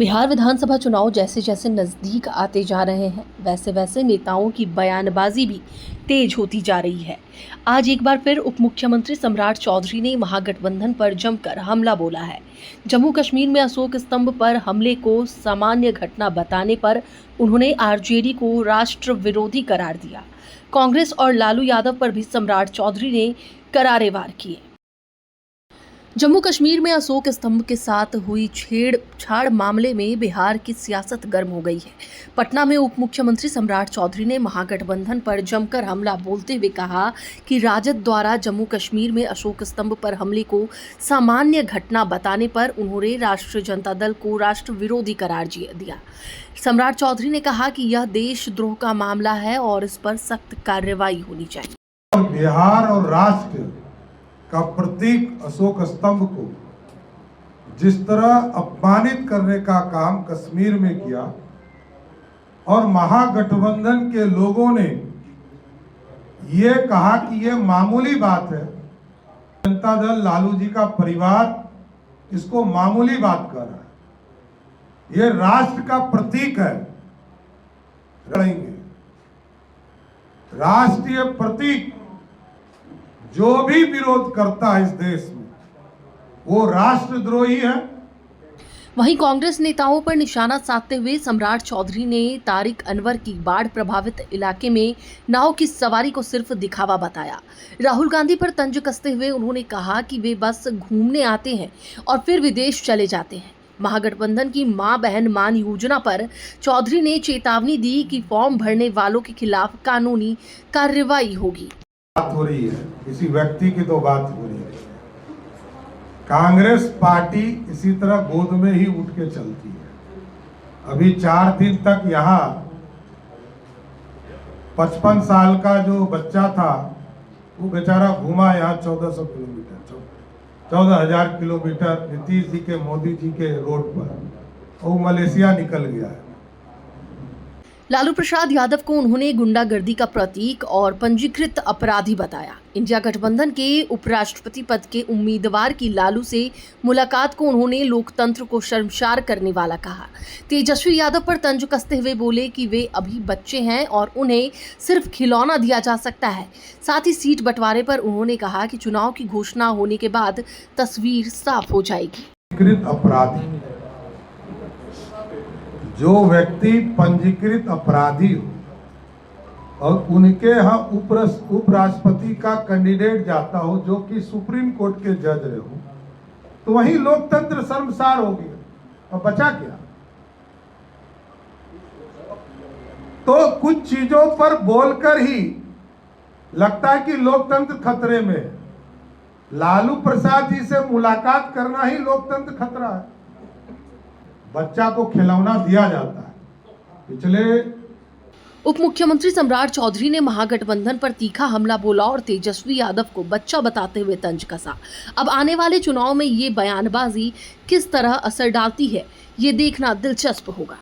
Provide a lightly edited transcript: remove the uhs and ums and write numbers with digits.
बिहार विधानसभा चुनाव जैसे जैसे नजदीक आते जा रहे हैं वैसे वैसे नेताओं की बयानबाजी भी तेज होती जा रही है। आज एक बार फिर उप मुख्यमंत्री सम्राट चौधरी ने महागठबंधन पर जमकर हमला बोला है। जम्मू कश्मीर में अशोक स्तंभ पर हमले को सामान्य घटना बताने पर उन्होंने आरजेडी को राष्ट्र विरोधी करार दिया। कांग्रेस और लालू यादव पर भी सम्राट चौधरी ने करारे वार किए। जम्मू कश्मीर में अशोक स्तंभ के साथ हुई छेड़छाड़ मामले में बिहार की सियासत गर्म हो गई है। पटना में उप मुख्यमंत्री सम्राट चौधरी ने महागठबंधन पर जमकर हमला बोलते हुए कहा कि राजद द्वारा जम्मू कश्मीर में अशोक स्तंभ पर हमले को सामान्य घटना बताने पर उन्होंने राष्ट्रीय जनता दल को राष्ट्र विरोधी करार दिया। सम्राट चौधरी ने कहा कि यह देशद्रोह का मामला है और इस पर सख्त कार्रवाई होनी चाहिए। बिहार और राष्ट्र का प्रतीक अशोक स्तंभ को जिस तरह अपमानित करने का काम कश्मीर में किया और महागठबंधन के लोगों ने ये कहा कि ये मामूली बात है, जनता दल लालू जी का परिवार इसको मामूली बात कर रहा है, ये राष्ट्र का प्रतीक है। राष्ट्रीय प्रतीक जो भी विरोध करता है इस देश में वो राष्ट्रद्रोही है। वहीं कांग्रेस नेताओं पर निशाना साधते हुए सम्राट चौधरी ने तारिक अनवर की बाढ़ प्रभावित इलाके में नाव की सवारी को सिर्फ दिखावा बताया। राहुल गांधी पर तंज कसते हुए उन्होंने कहा कि वे बस घूमने आते हैं और फिर विदेश चले जाते हैं। महागठबंधन की मां बहन मान योजना पर चौधरी ने चेतावनी दी कि फॉर्म भरने वालों के खिलाफ कानूनी कार्रवाई होगी। बात हो रही है, किसी व्यक्ति की तो बात हो रही है। कांग्रेस पार्टी इसी तरह गोद में ही उठ के चलती है। अभी 4 दिन तक यहाँ 55 साल का जो बच्चा था वो बेचारा घूमा यहाँ 1400 किलोमीटर 14,000 किलोमीटर नीतीश जी के मोदी जी के रोड पर, वो मलेशिया निकल गया है। लालू प्रसाद यादव को उन्होंने गुंडागर्दी का प्रतीक और पंजीकृत अपराधी बताया। इंडिया गठबंधन के उपराष्ट्रपति पद के उम्मीदवार की लालू से मुलाकात को उन्होंने लोकतंत्र को शर्मसार करने वाला कहा। तेजस्वी यादव पर तंज कसते हुए बोले कि वे अभी बच्चे हैं और उन्हें सिर्फ खिलौना दिया जा सकता है। साथ ही सीट बंटवारे पर उन्होंने कहा कि चुनाव की घोषणा होने के बाद तस्वीर साफ हो जाएगी। अपराधी जो व्यक्ति पंजीकृत अपराधी हो और उनके यहाँ उपराष्ट्रपति का कैंडिडेट जाता हो जो कि सुप्रीम कोर्ट के जज रहे हो, तो वही लोकतंत्र शर्मसार हो गया और बचा क्या। तो कुछ चीजों पर बोलकर ही लगता है कि लोकतंत्र खतरे में है। लालू प्रसाद जी से मुलाकात करना ही लोकतंत्र खतरा है। बच्चा को खिलौना दिया जाता है। पिछले उप मुख्यमंत्री सम्राट चौधरी ने महागठबंधन पर तीखा हमला बोला और तेजस्वी यादव को बच्चा बताते हुए तंज कसा। अब आने वाले चुनाव में ये बयानबाजी किस तरह असर डालती है, ये देखना दिलचस्प होगा।